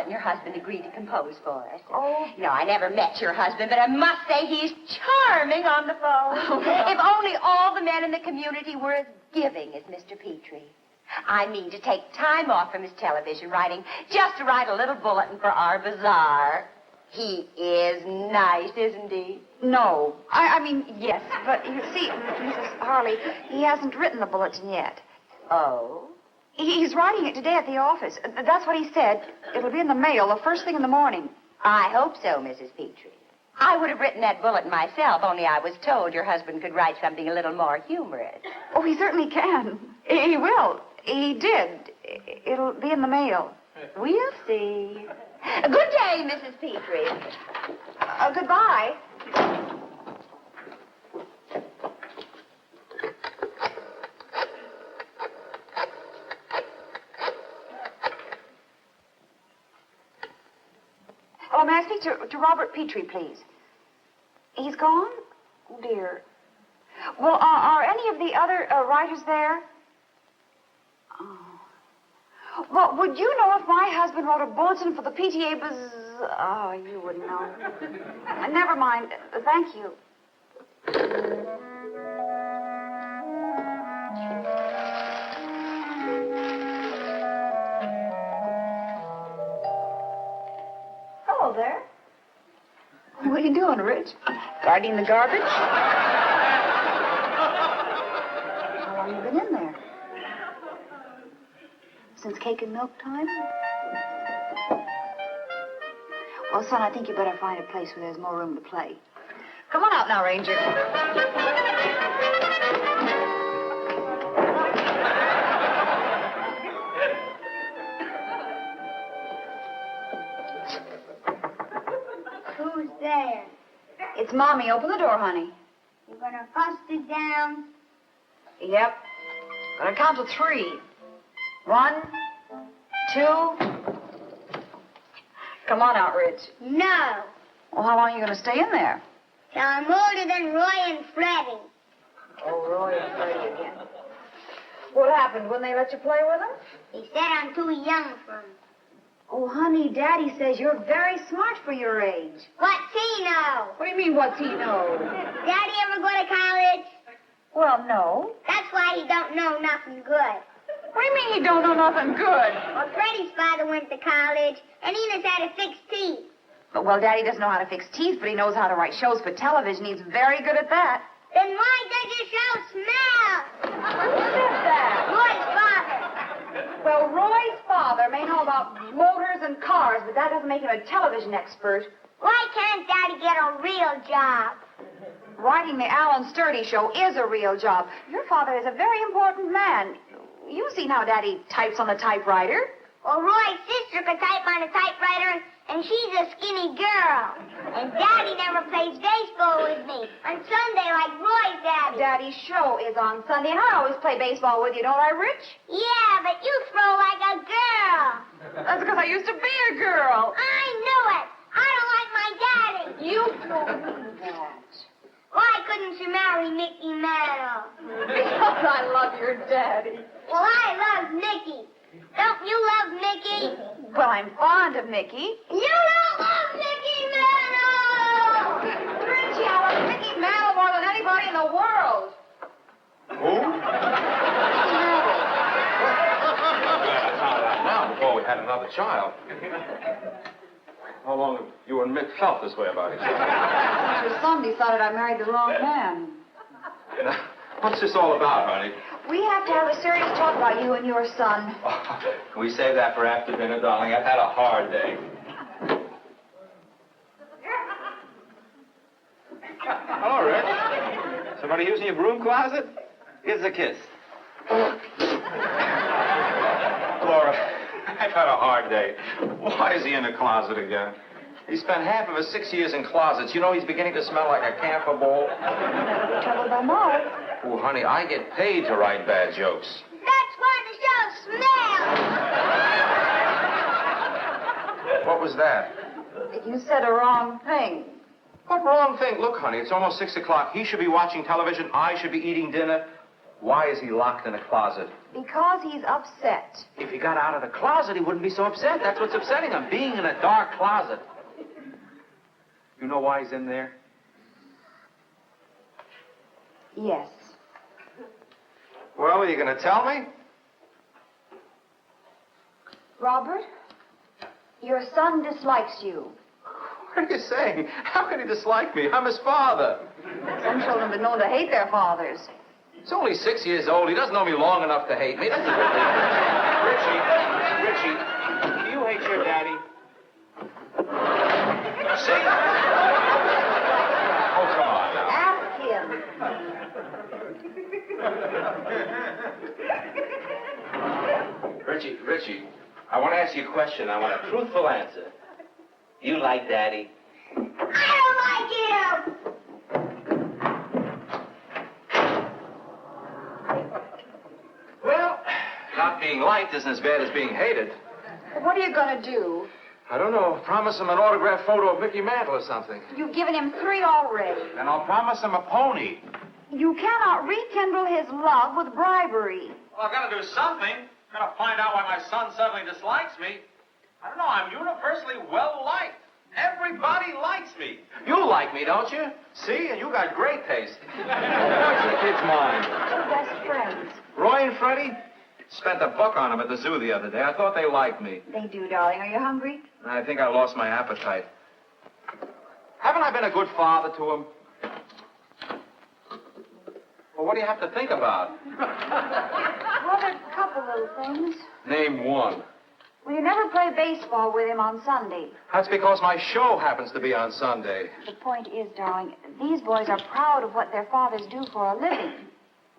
Your husband agreed to compose for us. Oh. No, I never met your husband, but I must say he's charming on the phone. Oh, well. If only all the men in the community were as giving as Mr. Petrie. I mean to take time off from his television writing just to write a little bulletin for our bazaar. He is nice, isn't he? No. I mean, yes, but you see, Mrs. Harley, he hasn't written the bulletin yet. Oh? He's writing it today at the office. That's what he said. It'll be in the mail the first thing in the morning. I hope so, Mrs. Petrie. I would have written that bulletin myself, only I was told your husband could write something a little more humorous. Oh, he certainly can. He will. He did. It'll be in the mail. We'll see. Good day, Mrs. Petrie. Goodbye. Oh, may I speak to Robert Petrie, please? He's gone? Oh, dear. Well, are any of the other writers there? Oh. Well, would you know if my husband wrote a bulletin for the PTA Oh, you wouldn't know. Never mind. Thank you. Hello there. What are you doing, Rich? Guarding the garbage? How long have you been in there? Since cake and milk time? Well, son, I think you better find a place where there's more room to play. Come on out now, Ranger. Who's there? It's Mommy. Open the door, honey. You're gonna bust it down? Yep. Gonna count to 3. 1, 2. Come on out, Rich. No. Well, how long are you going to stay in there? Till I'm older than Roy and Freddie. Oh, Roy and Freddie again. What happened? Wouldn't they let you play with them? He said I'm too young for him. Oh, honey, Daddy says you're very smart for your age. What's he know? What do you mean, what's he know? Daddy ever go to college? Well, no. That's why he don't know nothing good. What do you mean he don't know nothing good? Well, Freddie's father went to college, and he knows how to fix teeth. Well, Daddy doesn't know how to fix teeth, but he knows how to write shows for television. He's very good at that. Then why does your show smell? Who said that? Roy's father. Well, Roy's father may know about motors and cars, but that doesn't make him a television expert. Why can't Daddy get a real job? Writing the Alan Sturdy Show is a real job. Your father is a very important man. You've seen how Daddy types on the typewriter. Well, Roy's sister could type on a typewriter, and she's a skinny girl. And Daddy never plays baseball with me on Sunday like Roy's daddy. Daddy's show is on Sunday, and I always play baseball with you, don't I, Rich? Yeah, but you throw like a girl. That's because I used to be a girl. I knew it. I don't like my daddy. You told me that. Why won't you marry Mickey Mantle? Because I love your daddy. Well, I love Mickey. Don't you love Mickey? Well, I'm fond of Mickey. You don't love Mickey Mantle! Richie, I love Mickey Mantle more than anybody in the world. Who? Now, before we had another child. How long have you and Mick felt this way about each other? Your son decided I married the wrong man. What's this all about, honey? We have to have a serious talk about you and your son. Can we save that for after dinner, darling? I've had a hard day. Hello, Rick. Somebody using your broom closet? Here's a kiss. Laura, I've had a hard day. Why is he in the closet again? He spent half of his 6 years in closets. You know he's beginning to smell like a camphor bowl. Never be troubled by Mark. Oh, honey, I get paid to write bad jokes. That's why the show smells. What was that? You said a wrong thing. What wrong thing? Look, honey, it's almost 6 o'clock. He should be watching television. I should be eating dinner. Why is he locked in a closet? Because he's upset. If he got out of the closet, he wouldn't be so upset. That's what's upsetting him, being in a dark closet. You know why he's in there? Yes. Well, are you going to tell me? Robert, your son dislikes you. What are you saying? How can he dislike me? I'm his father. Some children have been known to hate their fathers. He's only 6 years old. He doesn't know me long enough to hate me. Richie, do you hate your daddy? See? Oh, come on now. Ask him. Richie, I want to ask you a question. I want a truthful answer. You like Daddy? I don't like him! Well, not being liked isn't as bad as being hated. What are you going to do? I don't know. Promise him an autographed photo of Mickey Mantle or something. You've given him 3 already. And I'll promise him a pony. You cannot rekindle his love with bribery. Well, I've got to do something. I've got to find out why my son suddenly dislikes me. I don't know. I'm universally well-liked. Everybody likes me. You like me, don't you? See? And you got great taste. What's the kid's mind? Your best friends. Roy and Freddie? Spent $1 on them at the zoo the other day. I thought they liked me. They do, darling. Are you hungry? I think I lost my appetite. Haven't I been a good father to him? Well, what do you have to think about? Well, a couple little things. Name one. Well, you never play baseball with him on Sunday. That's because my show happens to be on Sunday. The point is, darling, these boys are proud of what their fathers do for a living.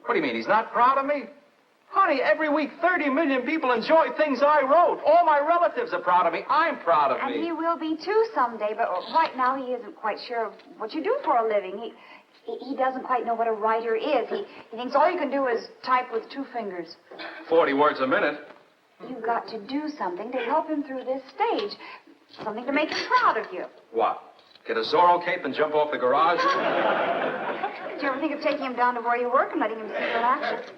What do you mean, he's not proud of me? Honey, every week 30 million people enjoy things I wrote. All my relatives are proud of me. I'm proud of And me. he will be too someday, but right now he isn't quite sure of what you do for a living. He doesn't quite know what a writer is. He thinks all you can do is type with 2 fingers. 40 words a minute. You've got to do something to help him through this stage. Something to make him proud of you. What? Get a Zorro cape and jump off the garage? Did you ever think of taking him down to where you work and letting him see you in action?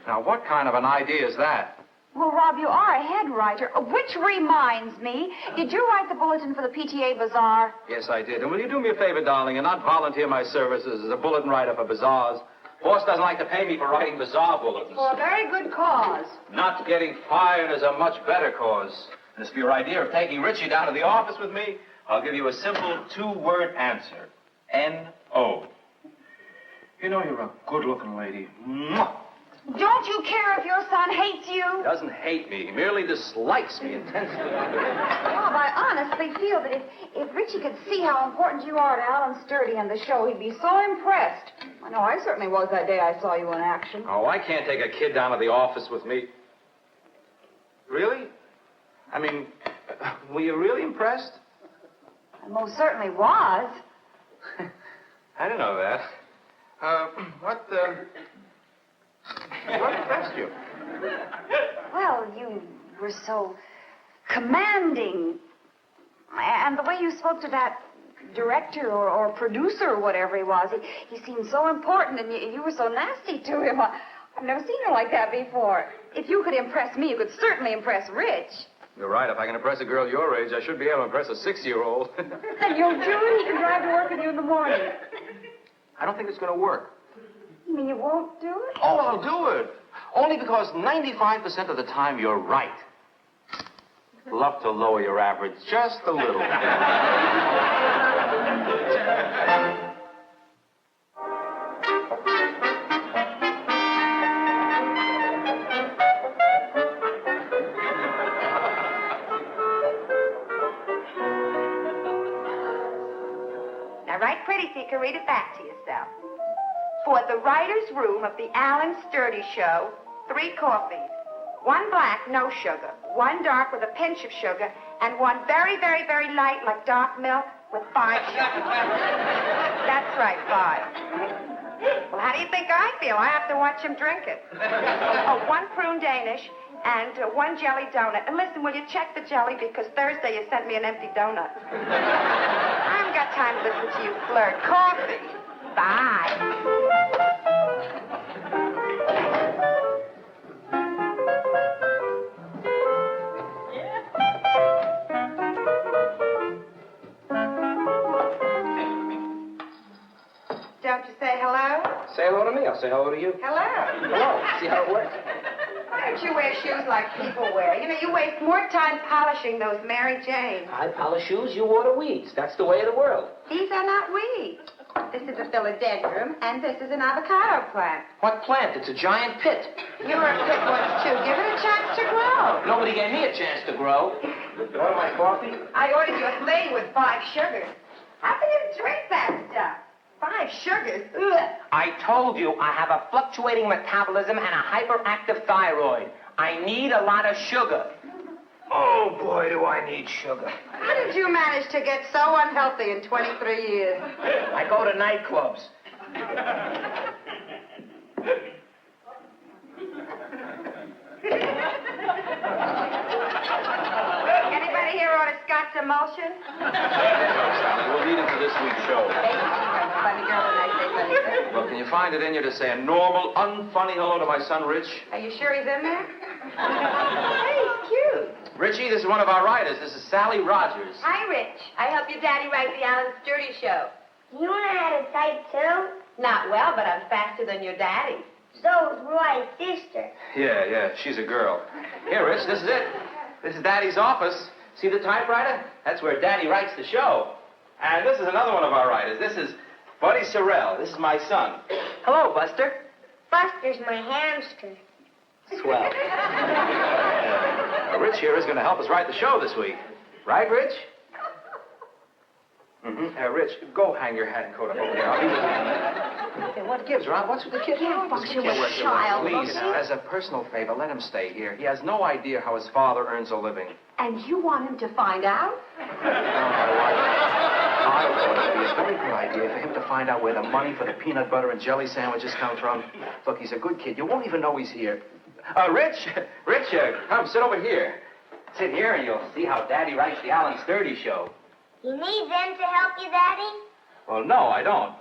Now, what kind of an idea is that? Well, Rob, you are a head writer, which reminds me, did you write the bulletin for the PTA Bazaar? Yes, I did. And will you do me a favor, darling, and not volunteer my services as a bulletin writer for bazaars? Boss doesn't like to pay me for writing bazaar bulletins. For a very good cause. Not getting fired is a much better cause. And as for your idea of taking Richie down to the office with me, I'll give you a simple 2-word answer. N-O. You know you're a good-looking lady. Mwah! Don't you care if your son hates you? He doesn't hate me. He merely dislikes me intensely. Rob, I honestly feel that if Richie could see how important you are to Alan Sturdy and the show, he'd be so impressed. I know I certainly was that day I saw you in action. Oh, I can't take a kid down to the office with me. Really? I mean, were you really impressed? I most certainly was. I didn't know that. What impressed you? Well, you were so commanding. And the way you spoke to that director or producer or whatever he was. He seemed so important, and you were so nasty to him. I've never seen him like that before. If you could impress me, you could certainly impress Rich. You're right. If I can impress a girl your age, I should be able to impress a 6-year-old. Then you'll do it. He can drive to work with you in the morning. I don't think it's going to work. You mean you won't do it? Oh, I'll do it. Only because 95% of the time you're right. Love to lower your average just a little. Now, write pretty so you can read it back to yourself. For the writer's room of the Alan Sturdy Show, 3 coffees. 1 black, no sugar. 1 dark with a pinch of sugar. And 1 very, very, very light, like dark milk, with 5 sugars. That's right, 5. Well, how do you think I feel? I have to watch him drink it. Oh, 1 prune Danish and 1 jelly donut. And listen, will you check the jelly? Because Thursday you sent me an empty donut. I haven't got time to listen to you flirt. Coffee. Bye. Don't you say hello? Say hello to me. I'll say hello to you. Hello. Hello. See how it works? Why don't you wear shoes like people wear? You know, you waste more time polishing those Mary Janes. I polish shoes, you water weeds. That's the way of the world. These are not weeds. This is a philodendron, and this is an avocado plant. What plant? It's a giant pit. You were a pit once, too. Give it a chance to grow. Nobody gave me a chance to grow. You want my coffee? I ordered you a thing with 5 sugars. How can you drink that stuff? 5 sugars? Ugh. I told you I have a fluctuating metabolism and a hyperactive thyroid. I need a lot of sugar. Oh, boy, do I need sugar. How did you manage to get so unhealthy in 23 years? I go to nightclubs. Anybody here order Scott's emulsion? We'll need it for this week's show. Funny girl, and I say funny girl. Well, can you find it in you to say a normal, unfunny hello to my son, Rich? Are you sure he's in there? Hey, he's cute. Richie, this is one of our writers. This is Sally Rogers. Hi, Rich. I help your daddy write the Alan Sturdy Show. You know how to type, too? Not well, but I'm faster than your daddy. So is Roy's sister. Yeah, she's a girl. Here, Rich, this is it. This is Daddy's office. See the typewriter? That's where Daddy writes the show. And this is another one of our writers. This is Buddy Sorrell. This is my son. Hello, Buster. Buster's my hamster. Swell. Rich here is going to help us write the show this week. Right, Rich? Mm-hmm. Rich, go hang your hat and coat up over here. I'll be with you. Hey, what gives, Rob? What's with the kid? Can't function with a child. Please, as a personal favor, let him stay here. He has no idea how his father earns a living. And you want him to find out? No, my wife. I thought it would be a very good idea for him to find out where the money for the peanut butter and jelly sandwiches comes from. Look, he's a good kid. You won't even know he's here. Rich, come, sit over here. Sit here and you'll see how Daddy writes the Alan Sturdy Show. You need them to help you, Daddy? Well, no, I don't.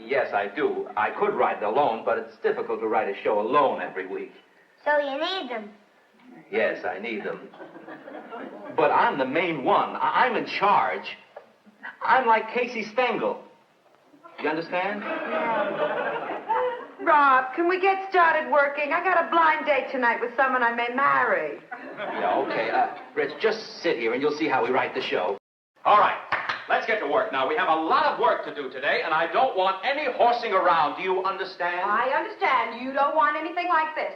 Yes, I do. I could write it alone, but it's difficult to write a show alone every week. So you need them. Yes, I need them. But I'm the main one. I'm in charge. I'm like Casey Stengel. You understand? Rob, can we get started working? I got a blind date tonight with someone I may marry. Yeah, okay. Rich, just sit here and you'll see how we write the show. All right. Let's get to work now. We have a lot of work to do today, and I don't want any horsing around. Do you understand? I understand. You don't want anything like this.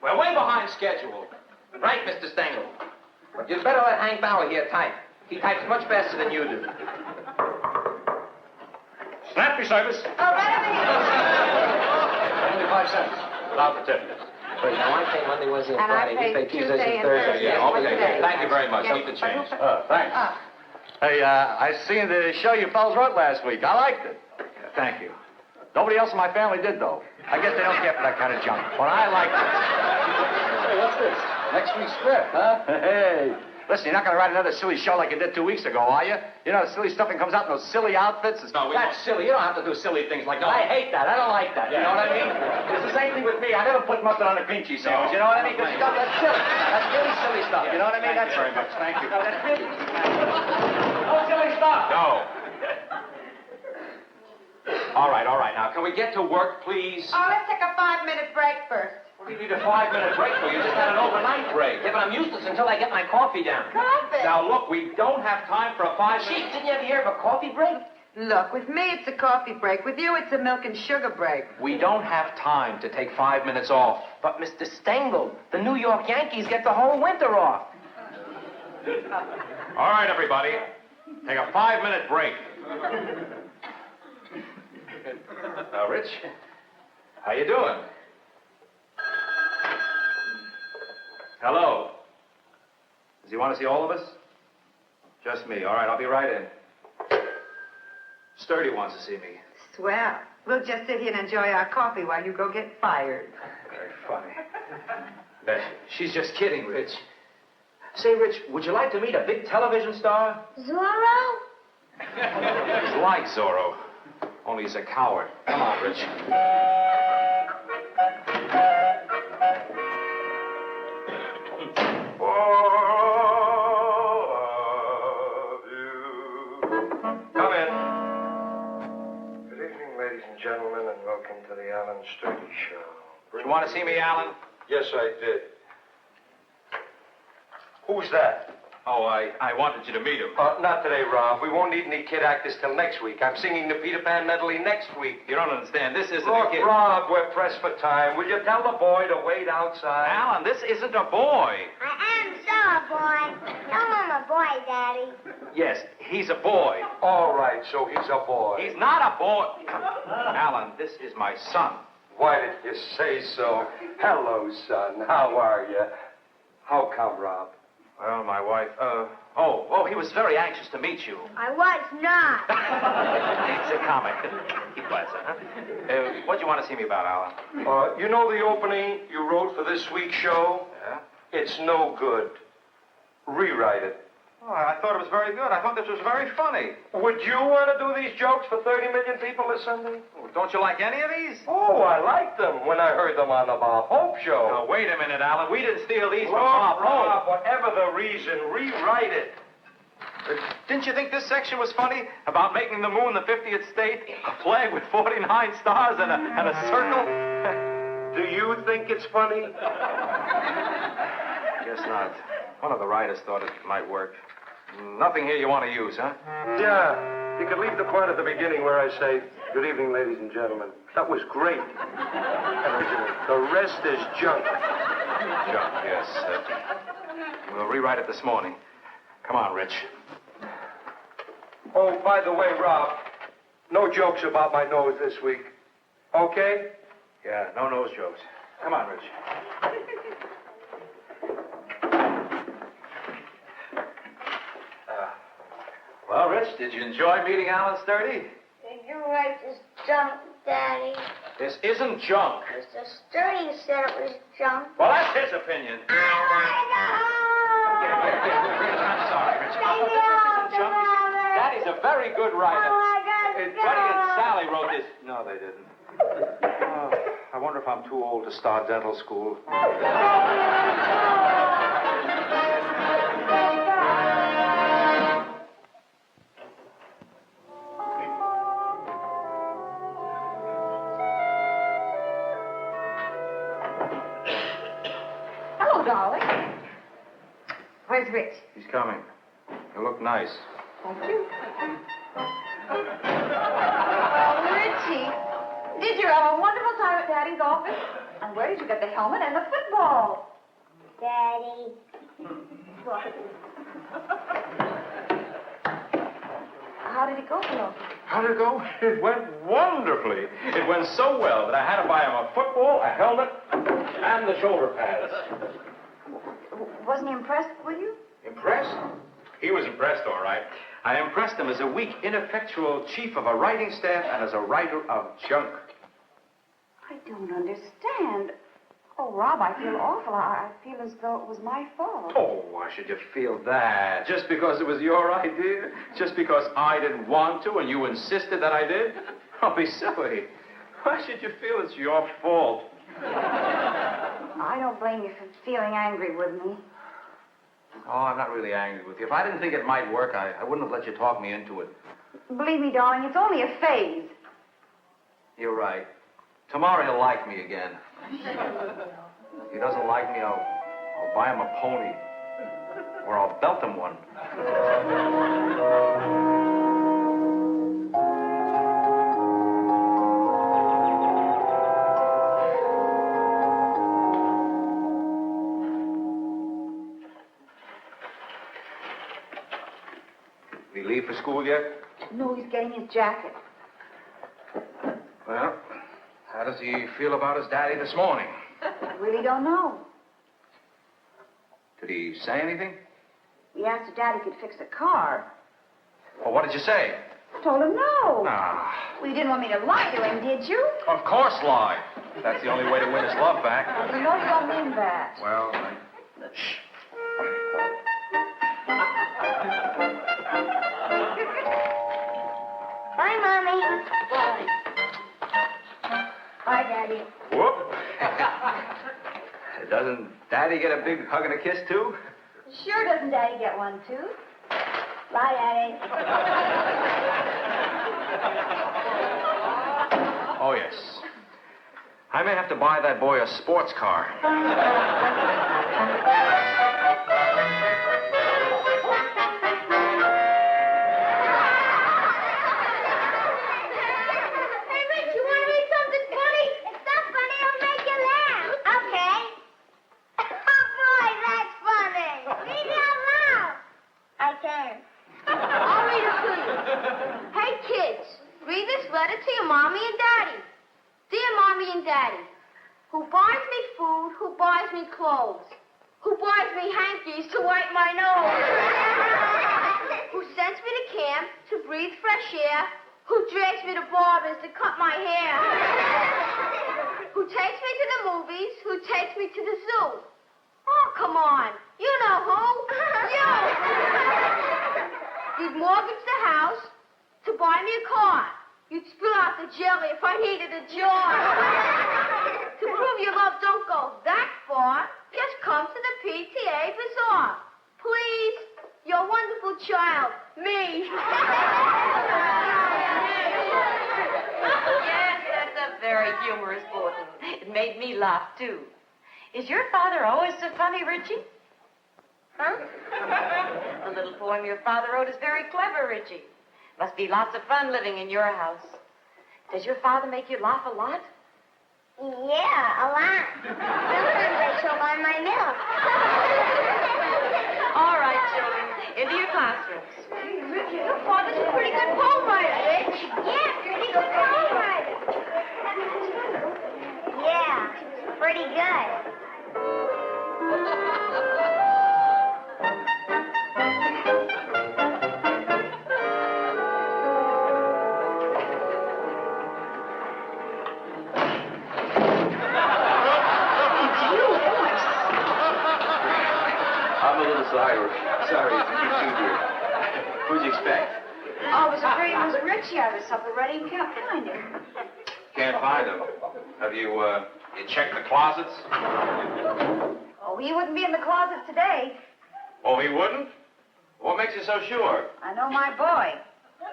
We're way behind schedule. Right, Mr. Stengel. But you'd better let Hank Bauer here type. He types much faster than you do. Snappy service. Oh, right over here. Only 5 cents. Without the tip. But now I pay Monday, Wednesday, and And I Friday. pay You pay Tuesdays Tuesday and and Thursdays. Thursday. Yeah, okay. Wednesday. Thank you very much. Yes. Keep the change. Thanks. Hey, I seen the show you fellas wrote last week. I liked it. Thank you. Nobody else in my family did, though. I guess they don't care for that kind of junk. Well, I like it. Hey, what's this? Next week's script, huh? Hey. Listen, you're not going to write another silly show like you did 2 weeks ago, are you? You know, the silly stuff that comes out in those silly outfits. No, That's silly. You don't have to do silly things like that. I hate that. I don't like that. You know what I mean? It's the same thing with me. I never put mustard on a cream cheese sandwich. You know what I mean? Because stuff that's silly. That's really silly stuff. You know what I mean? That's very much. Thank you. That's really... No silly stuff. No. All right. Now, can we get to work, please? Oh, let's take a 5-minute break first. What do you need a 5-minute break for? You just had an overnight break. Yeah, but I'm useless until I get my coffee down. Coffee? Now, look, we don't have time for a 5-minute... Gee, didn't you ever hear of a coffee break? Look, with me it's a coffee break. With you it's a milk and sugar break. We don't have time to take 5 minutes off. But, Mr. Stengel, the New York Yankees get the whole winter off. All right, everybody. Take a 5-minute break. Now, Rich, how you doing? Hello. Does he want to see all of us? Just me. All right, I'll be right in. Sturdy wants to see me. Swell. We'll just sit here and enjoy our coffee while you go get fired. Very funny. She's just kidding, Rich. Say, Rich, would you like to meet a big television star? Zorro? He's like Zorro, only he's a coward. Come on, Rich. Come in. Good evening, ladies and gentlemen, and welcome to the Alan Sturdy Show. You want to see me, Alan? Yes, I did. Who's that? Oh, I wanted you to meet him. Not today, Rob. We won't need any kid actors till next week. I'm singing the Peter Pan medley next week. You don't understand. This isn't Look, a kid. Rob, we're pressed for time. Will you tell the boy to wait outside? Alan, this isn't a boy. I am so a boy. Tell him I'm a boy, Daddy. Yes, he's a boy. All right, so he's a boy. He's not a boy. Alan, this is my son. Why did you say so? Hello, son. How are you? How come, Rob? Well, my wife, he was very anxious to meet you. I was not. It's a comic. He was, huh? What do you want to see me about, Alan? You know the opening you wrote for this week's show? Yeah? It's no good. Rewrite it. Oh, I thought it was very good. I thought this was very funny. Would you want to do these jokes for 30 million people this Sunday? Don't you like any of these? Oh, I liked them when I heard them on the Bob Hope Show. Now, wait a minute, Alan. We didn't steal these from Look, Bob Rob, Hope. whatever the reason, rewrite it. Didn't you think this section was funny? About making the moon the 50th state, a flag with 49 stars and a circle? Do you think it's funny? Guess not. One of the writers thought it might work. Nothing here you want to use, huh? Yeah. You could leave the part at the beginning where I say, good evening, ladies and gentlemen. That was great. Original. The rest is junk. Junk, yes. We'll rewrite it this morning. Come on, Rich. Oh, by the way, Rob, no jokes about my nose this week. Okay? Yeah, no nose jokes. Come on, Rich. Well, Rich, did you enjoy meeting Alan Sturdy? Did you write this junk, Daddy? This isn't junk. Mr. Sturdy said it was junk. Well, that's his opinion. I want to go home. I'm sorry, Rich. Take me This home isn't to junk. Mother. Daddy's a very good writer. Oh, I got to go. Buddy and Sally wrote this. No, they didn't. Oh, I wonder if I'm too old to start dental school. Hello, darling. Where's Rich? He's coming. You look nice. Thank you. Richie, did you have a wonderful time at Daddy's office? And where did you get the helmet and the football? Daddy. How did it go, Bill? How did it go? It went wonderfully. It went so well that I had to buy him a football, a helmet, and the shoulder pads. Wasn't he impressed with you? Impressed? He was impressed, all right. I impressed him as a weak, ineffectual chief of a writing staff and as a writer of junk. I don't understand. Oh, Rob, I feel awful. I feel as though it was my fault. Oh, why should you feel that? Just because it was your idea? Just because I didn't want to and you insisted that I did? Don't be silly. Why should you feel it's your fault? I don't blame you for feeling angry with me. Oh, I'm not really angry with you. If I didn't think it might work, I wouldn't have let you talk me into it. Believe me, darling, it's only a phase. You're right. Tomorrow he'll like me again. If he doesn't like me, I'll buy him a pony. Or I'll belt him one. Did he leave for school yet? No, he's getting his jacket. Well, how does he feel about his daddy this morning? I really don't know. Did he say anything? We asked if Daddy could fix a car. Well, what did you say? I told him no. Ah, Well, you didn't want me to lie to him, did you? of course lie. That's the only way to win his love back. You know you don't mean that. Well, shh. Bye, Mommy. Bye. Bye, Daddy. Whoop. Doesn't Daddy get a big hug and a kiss, too? Sure doesn't Daddy get one, too? Bye, Daddy. Oh, yes. I may have to buy that boy a sports car. Hey, Rich, you want to read something funny? It's not funny. It'll make you laugh. Okay. Oh, boy, that's funny. Read it out loud. I can. I'll read it to you. Hey, kids, read this letter to your mommy and daddy. Dear mommy and daddy, who buys me food, who buys me clothes, who buys me hankies to wipe my nose, who sends me to camp to breathe fresh air, who drags me to barbers to cut my hair, who takes me to the movies, who takes me to the zoo. Oh, come on. You know who. You. You'd mortgage the house to buy me a car. You'd spill out the jelly if I needed a jar. To prove your love don't go that far, just come to the PTA Bazaar. Please, your wonderful child, me. Yes, that's a very humorous bulletin. It made me laugh, too. Is your father always so funny, Richie? Huh? The little poem your father wrote is very clever, Richie. Must be lots of fun living in your house. Does your father make you laugh a lot? Yeah, a lot. Sometimes I choke on my milk. All right, children, into your classrooms. Richie, your father's a pretty good poem writer, Rich. Yeah, pretty good poem writer. Yeah, pretty good. I'm a little sorry. Sorry, it's you too, dear. Who'd you expect? I was afraid it was Richie. I was supper ready and can't find him. Can't find him. Have you checked the closets? Oh, he wouldn't be in the closet today. Oh, he wouldn't? What makes you so sure? I know my boy.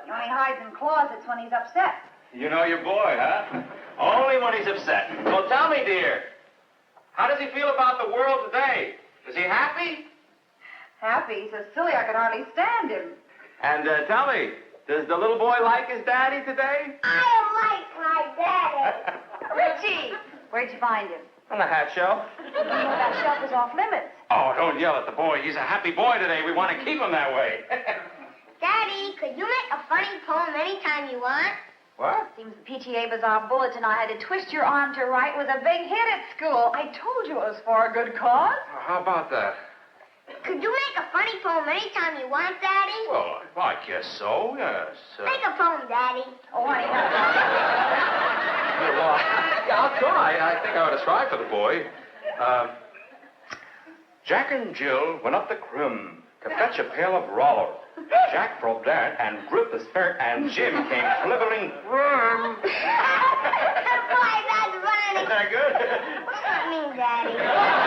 He only hides in closets when he's upset. You know your boy, huh? Only when he's upset. Well, tell me, dear. How does he feel about the world today? Is he happy? Happy? He's so silly I could hardly stand him. And tell me, does the little boy like his daddy today? I like my daddy. Richie! Where'd you find him? On the hat shelf. You know that shelf is off limits. Oh, don't yell at the boy. He's a happy boy today. We want to keep him that way. Daddy, could you make a funny poem anytime you want? What? Seems the PTA Bazaar bulletin I had to twist your arm to write was a big hit at school. I told you it was for a good cause. How about that? Could you make a funny poem anytime you want, Daddy? Well, I guess so, yes. Make a poem, Daddy. Oh, honey, Well, Yeah, I'll try. I think I ought to try for the boy. Jack and Jill went up the crim to fetch a pail of roller. Jack probed that and gripped the skirt, and Jim came slithering. Boy, that's funny. Isn't that good? What's that mean, Daddy?